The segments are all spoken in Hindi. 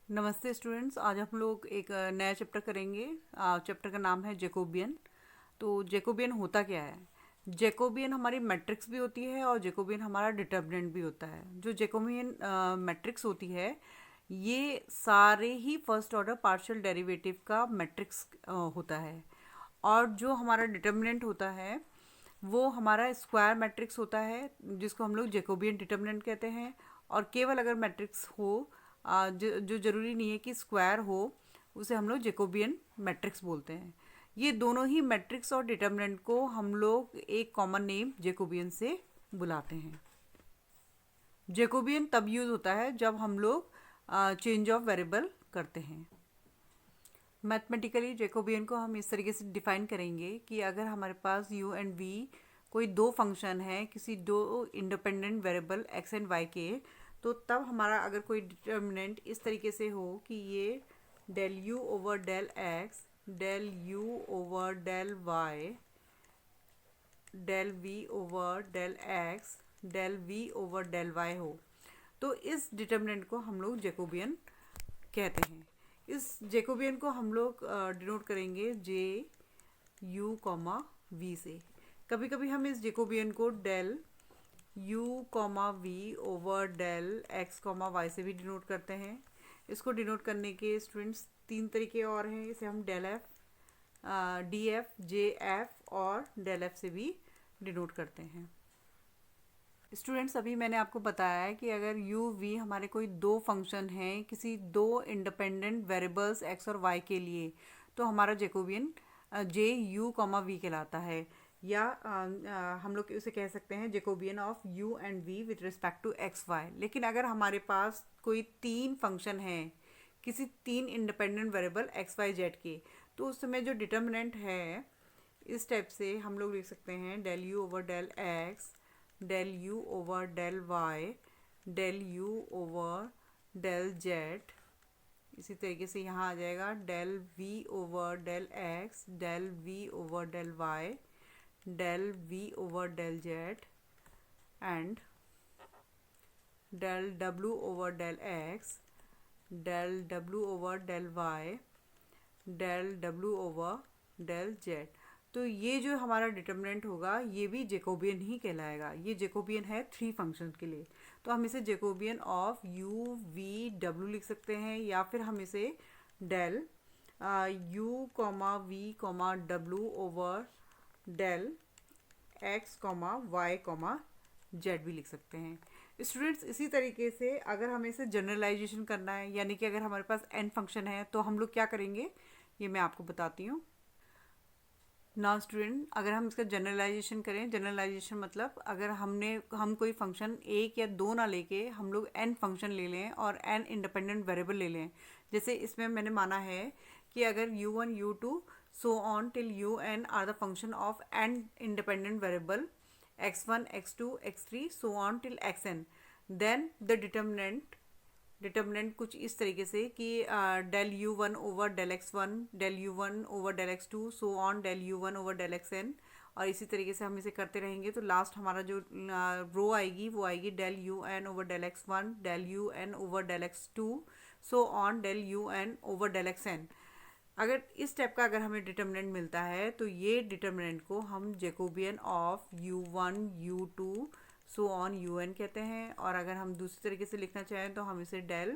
नमस्ते स्टूडेंट्स। आज हम लोग एक नया चैप्टर करेंगे। चैप्टर का नाम है जैकोबियन। तो जैकोबियन होता क्या है? जैकोबियन हमारी मैट्रिक्स भी होती है और जैकोबियन हमारा डिटर्मिनेंट भी होता है। जो जैकोबियन मैट्रिक्स होती है ये सारे ही फर्स्ट ऑर्डर पार्शियल डेरिवेटिव का मैट्रिक्स होता है। और जो हमारा डिटर्मिनेंट होता है वो हमारा स्क्वायर मैट्रिक्स होता है, जिसको हम लोग जैकोबियन डिटर्मिनेंट कहते हैं। और केवल अगर मैट्रिक्स हो, जो ज़रूरी नहीं है कि स्क्वायर हो, उसे हम लोग जैकोबियन मैट्रिक्स बोलते हैं। ये दोनों ही मैट्रिक्स और डिटर्मिनेंट को हम लोग एक कॉमन नेम जैकोबियन से बुलाते हैं। जैकोबियन तब यूज़ होता है जब हम लोग चेंज ऑफ वेरिएबल करते हैं। मैथमेटिकली जैकोबियन को हम इस तरीके से डिफाइन करेंगे कि अगर हमारे पास u एंड v कोई दो फंक्शन है किसी दो independent variable x and y के, तो तब हमारा अगर कोई डिटर्मिनेंट इस तरीके से हो कि ये del u over del x, del u over del y, del v over del x, del v over del y हो, तो इस डिटर्मिनेंट को हम लोग जैकोबियन कहते हैं। इस जैकोबियन को हम लोग डिनोट करेंगे जे यू कॉमा वी से। कभी कभी हम इस जैकोबियन को del U comma V over del X comma Y से भी डिनोट करते हैं। इसको डिनोट करने के स्टूडेंट्स तीन तरीके और हैं। इसे हम del F, D F, J F और डेल एफ से भी डिनोट करते हैं। स्टूडेंट्स, अभी मैंने आपको बताया है कि अगर u v हमारे कोई दो फंक्शन हैं किसी दो इंडिपेंडेंट वेरिएबल्स x और y के लिए, तो हमारा Jacobian J U comma V कहलाता है। या हम लोग उसे कह सकते हैं Jacobian of u and v with respect to x y। लेकिन अगर हमारे पास कोई तीन फंक्शन हैं किसी तीन independent variable x y z के, तो उस समय जो डिटर्मिनेंट है इस टाइप से हम लोग लिख सकते हैं del U over del X, del U over del Y, del U over del Z. इसी तरीके से यहाँ आ जाएगा del V over del X, del V over del Y, del V over del Z and del W over del X, del W over del Y, del W over del Z. तो ये जो हमारा डिटर्मिनेंट होगा ये भी जैकोबियन ही कहलाएगा। ये जैकोबियन है थ्री फंक्शन के लिए, तो हम इसे Jacobian of u v w लिख सकते हैं, या फिर हम इसे del u comma v comma w over del x comma y comma z भी लिख सकते हैं। स्टूडेंट्स, इसी तरीके से अगर हमें इसे जनरलाइजेशन करना है, यानी कि अगर हमारे पास n फंक्शन है तो हम लोग क्या करेंगे ये मैं आपको बताती हूँ। नाउ स्टूडेंट, अगर हम इसका जनरलाइजेशन करें, जनरलाइजेशन मतलब अगर हम कोई फंक्शन एक या दो ना लेके हम लोग n फंक्शन ले लें और n इंडिपेंडेंट वेरिएबल ले लें। जैसे इसमें मैंने माना है कि अगर u1 u2 so on till un are the function of n independent variable x1 x2 x3 so on till xn, then the determinant कुछ इस तरीके से कि del U one over del X one, del U one over del X two, so on del U one over del X N. और इसी तरीके से हम इसे करते रहेंगे तो लास्ट हमारा जो रो आएगी वो आएगी del U N over del X one, del U N over del X two, so on del U N over del X N. अगर इस टाइप का अगर हमें डिटर्मिनेंट मिलता है तो ये डिटर्मिनेंट को हम Jacobian of U one U two so on U N कहते हैं। और अगर हम दूसरी तरीके से लिखना चाहें तो हम इसे del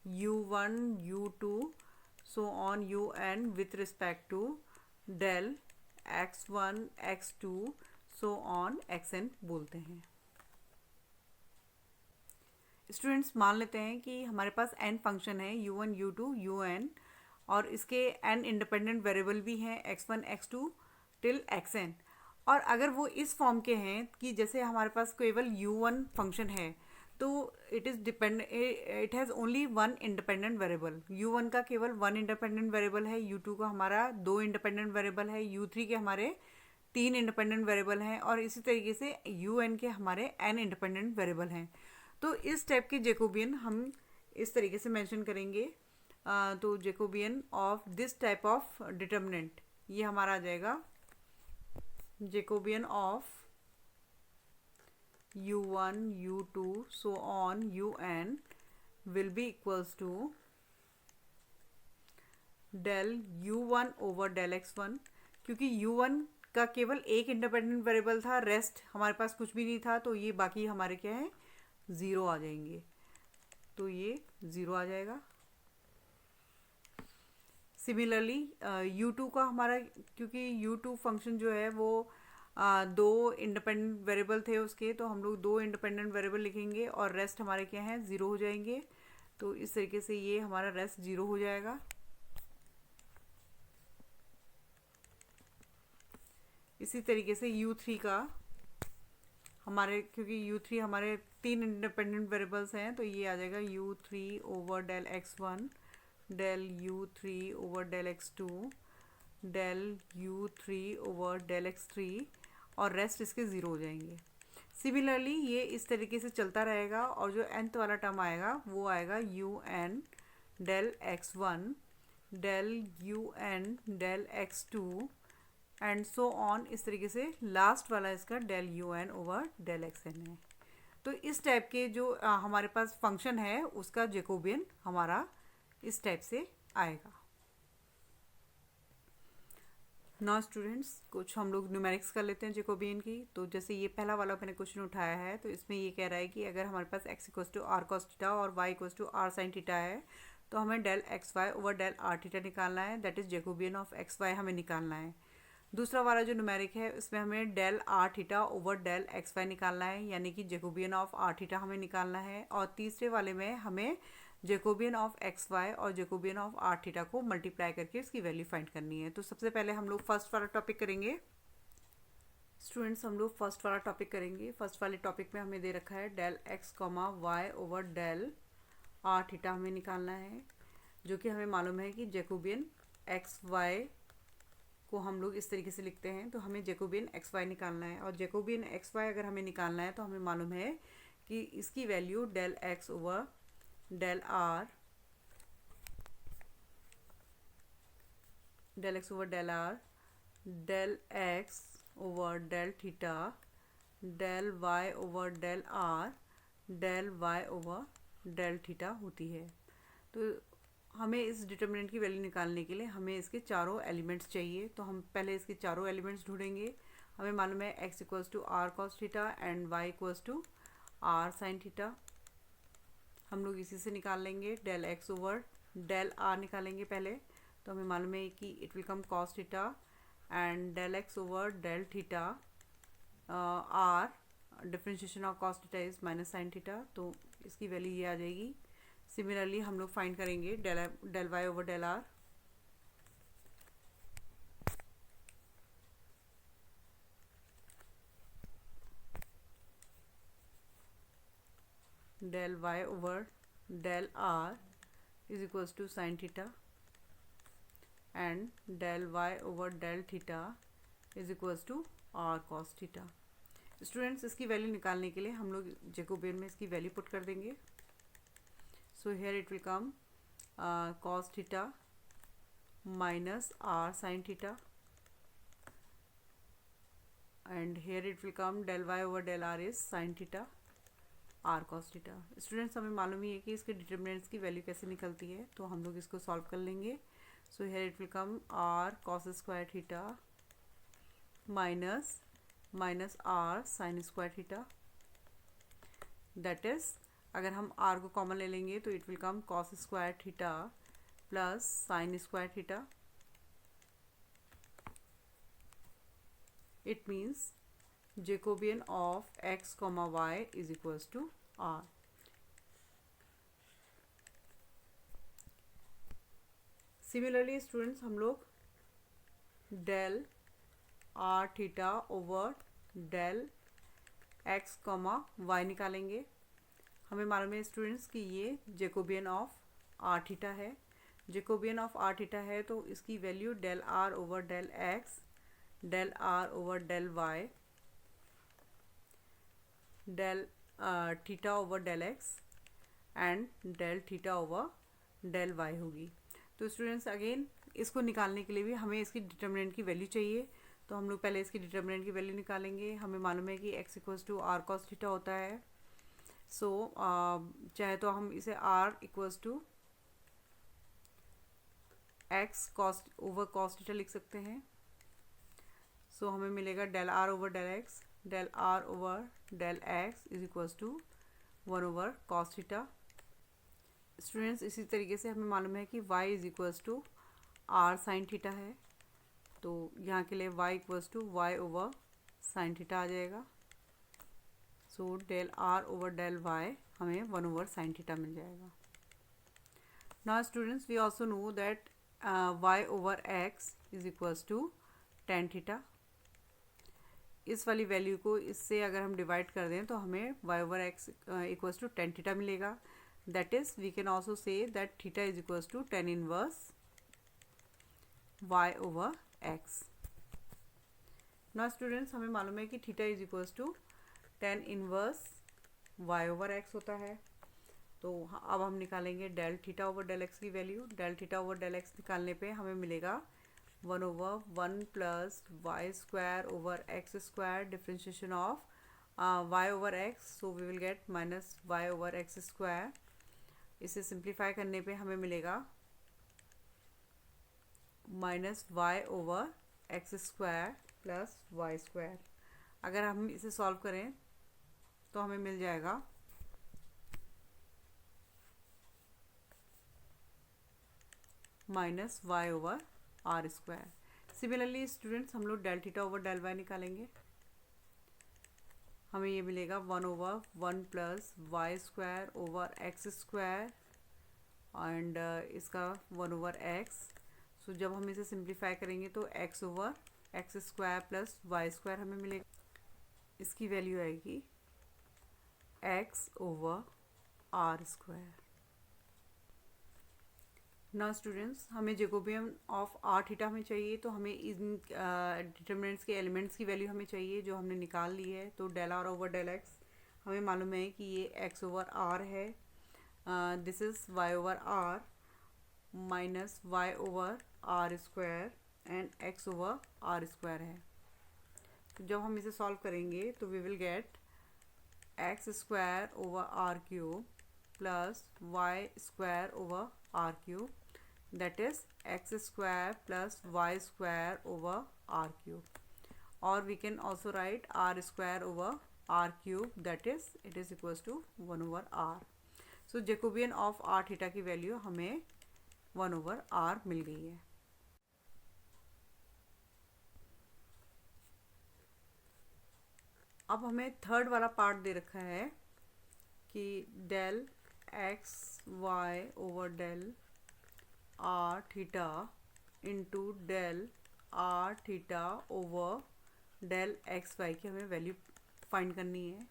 U one U two so on U N with respect to del X one X two so on X N बोलते हैं। स्टूडेंट्स, मान लेते हैं कि हमारे पास n फंक्शन है U one U two U N, और इसके n इंडिपेंडेंट वेरिएबल भी हैं x1 x2 टिल xn। और अगर वो इस फॉर्म के हैं कि जैसे हमारे पास केवल u1 फंक्शन है तो it has only one independent variable. u1 का केवल वन इंडिपेंडेंट वेरिएबल है, u2 का हमारा दो इंडिपेंडेंट वेरिएबल है, u3 के हमारे तीन इंडिपेंडेंट वेरिएबल हैं, और इसी तरीके से un के हमारे n इंडिपेंडेंट वेरिएबल हैं। तो इस टाइप के जैकोबियन हम इस तरीके से मेंशन करेंगे। तो Jacobian of this type of determinant ये हमारा आ जाएगा Jacobian of u1 u2 so on un will be equals to del u1 over del x1, क्योंकि u1 का केवल एक इंडिपेंडेंट वेरिएबल था, रेस्ट हमारे पास कुछ भी नहीं था, तो ये बाकी हमारे क्या है, ज़ीरो आ जाएंगे, तो ये ज़ीरो आ जाएगा। सिमिलरली u2 का हमारा, क्योंकि u2 फंक्शन जो है वो दो इंडिपेंडेंट वेरिएबल थे उसके, तो हम लोग दो इंडिपेंडेंट वेरिएबल लिखेंगे और रेस्ट हमारे क्या हैं, ज़ीरो हो जाएंगे, तो इस तरीके से ये हमारा रेस्ट ज़ीरो हो जाएगा। इसी तरीके से u3 का हमारे, क्योंकि u3 हमारे तीन इंडिपेंडेंट वेरिएबल्स हैं, तो ये आ जाएगा u3 over del x1, del u3 over del x2, del u3 over del x3, और रेस्ट इसके ज़ीरो हो जाएंगे। सिमिलरली ये इस तरीके से चलता रहेगा, और जो nth वाला टर्म आएगा वो आएगा un del x1, del un del x2 and so on, इस तरीके से लास्ट वाला इसका del un over del xn है। तो इस टाइप के जो हमारे पास फंक्शन है उसका जैकोबियन हमारा इस टाइप से आएगा। नाउ स्टूडेंट्स, कुछ हम लोग न्यूमेरिक्स कर लेते हैं जैकोबियन की। तो जैसे ये पहला वाला मैंने क्वेश्चन उठाया है, तो इसमें ये कह रहा है कि अगर हमारे पास x equals to R cos theta और y equals to R sine theta है, तो हमें del X Y over del R theta निकालना है, that is Jacobian of X Y हमें निकालना है। दूसरा वाला जो न्यूमेरिक है उसमें हमें del R theta over del X Y निकालना है, यानी कि जैकोबियन ऑफ आर थीटा हमें निकालना है। और तीसरे वाले में हमें जैकोबियन ऑफ एक्स वाई और जैकोबियन ऑफ आर थीटा को मल्टीप्लाई करके उसकी वैल्यू फाइंड करनी है। तो सबसे पहले हम लोग फर्स्ट वाला टॉपिक करेंगे। स्टूडेंट्स, हम लोग फर्स्ट वाला टॉपिक करेंगे। फर्स्ट वाले टॉपिक में हमें दे रखा है del X comma Y over del R theta हमें निकालना है, जो कि हमें मालूम है कि जैकोबियन एक्स वाई को हम लोग इस तरीके से लिखते हैं, तो हमें जैकोबियन एक्स वाई निकालना है। और जैकोबियन एक्स वाई अगर हमें निकालना है तो हमें मालूम है कि इसकी value del X over del R, del X over del R, del X over del theta, del Y over del R, del Y over del theta होती है। तो हमें इस डिटर्मिनेंट की वैल्यू निकालने के लिए हमें इसके चारों एलिमेंट्स चाहिए, तो हम पहले इसके चारों एलिमेंट्स ढूंढेंगे। हमें मालूम है x equals to R cos theta and y equals to R sine theta, हम लोग इसी से निकाल लेंगे। Del x over del r निकालेंगे पहले, तो हमें मालूम है कि it will come cos theta and del x over del theta r, differentiation of cos theta is minus sine theta, तो इसकी वैल्यू ये आ जाएगी। सिमिलरली हम लोग फाइंड करेंगे del Y over del R. Del Y over del R is equals to sine theta and del Y over del theta is equals to R cos theta. Students, इसकी वैल्यू निकालने के लिए हम लोग जैकोबियन में इसकी वैल्यू पुट कर देंगे। So here it will come cos theta minus r sin theta, and here it will come del y over del r is sin theta r cos theta। Students, हमें मालूम ही है कि इसके डिटर्मिनेंट्स की वैल्यू कैसे निकलती है, तो हम लोग इसको सॉल्व कर लेंगे। सो here it will come r cos square theta minus r sin square theta, that is, अगर हम r को कॉमन ले लेंगे तो it will come cos square theta plus sine square theta. It means Jacobian of x comma Y is equals to r। Similarly students, हम लोग del R theta over del x comma Y निकालेंगे। हमें मालूम है स्टूडेंट्स कि ये जैकोबियन ऑफ आर थीटा है। जैकोबियन ऑफ आर थीटा है तो इसकी value del R over del X, del R over del Y, del theta over del X and del theta over del Y होगी। तो स्टूडेंट्स, अगेन इसको निकालने के लिए भी हमें इसकी डिटर्मिनेंट की वैल्यू चाहिए, तो हम लोग पहले इसकी डिटर्मिनेंट की वैल्यू निकालेंगे। हमें मालूम है कि x equals to R cos theta होता है। सो चाहे तो हम इसे r equals to X cos over cos theta लिख सकते हैं। सो हमें मिलेगा del R over del X, del R over del X is equals to 1 over cos theta. Students इसी तरीके से हमें मालूम है कि y is equals to R sine theta है, तो यहाँ के लिए y equals to Y over sine theta आ जाएगा। So del R over del y हमें 1 ओवर साइन थीटा मिल जाएगा। Now students we also know that y over x is equals to tan theta. इस वाली वैल्यू को इससे अगर हम डिवाइड कर दें तो हमें y over x equals to tan theta मिलेगा। That is we can also say that theta is equals to tan inverse y over x। Now students हमें मालूम है कि theta is equals to tan inverse y over x होता है। तो अब हम निकालेंगे del theta over del x की value. Del theta over del x निकालने पे हमें मिलेगा 1 over 1 plus Y square over X square differentiation of y over x, so we will get minus Y over X square. इसे सिंप्लीफाई करने पे हमें मिलेगा minus Y over X square plus Y square. अगर हम इसे सॉल्व करें तो हमें मिल जाएगा minus Y over R square. Similarly students हम लोग del theta over del Y निकालेंगे। हमें ये मिलेगा 1 over 1 plus Y square over X square and इसका 1 ओवर एक्स। सो जब हम इसे सिंप्लीफाई करेंगे तो X over X square plus Y square हमें मिलेगा। इसकी वैल्यू आएगी X over R square. Now students हमें जेकोबियन ऑफ आर थीटा हमें चाहिए, तो हमें इन डिटरमिनेंट्स के एलिमेंट्स की वैल्यू हमें चाहिए जो हमने निकाल ली है। तो del R over del X हमें मालूम है कि ये एक्स ओवर आर है, this is Y over R minus Y over R square and x over R square है। तो जब हम इसे सॉल्व करेंगे तो we will get X square over R cube plus Y square over R cube, that is x square plus y square over r cube, or we can also write r square over r cube, that is it is equals to 1 over r. So Jacobian of r theta की वैल्यू हमें 1 over r मिल गई है। अब हमें थर्ड वाला पार्ट दे रखा है कि del X Y over del R theta into del R theta over del X Y की हमें वैल्यू फाइंड करनी है।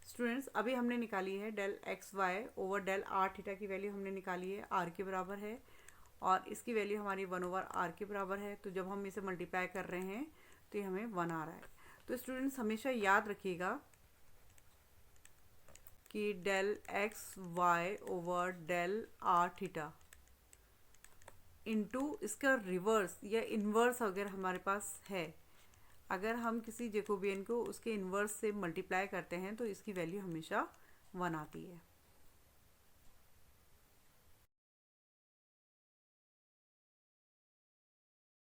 स्टूडेंट्स अभी हमने निकाली है del X Y over del R theta की वैल्यू हमने निकाली है, आर के बराबर है और इसकी वैल्यू हमारी 1 ओवर आर के बराबर है। तो जब हम इसे मल्टीप्लाई कर रहे हैं तो ये हमें 1 आ रहा है। तो स्टूडेंट्स हमेशा याद रखिएगा कि del X Y over del R theta into इसका रिवर्स या इन्वर्स अगर हमारे पास है, अगर हम किसी जेकोबियन को उसके इन्वर्स से मल्टीप्लाई करते हैं तो इसकी वैल्यू हमेशा 1 आती है।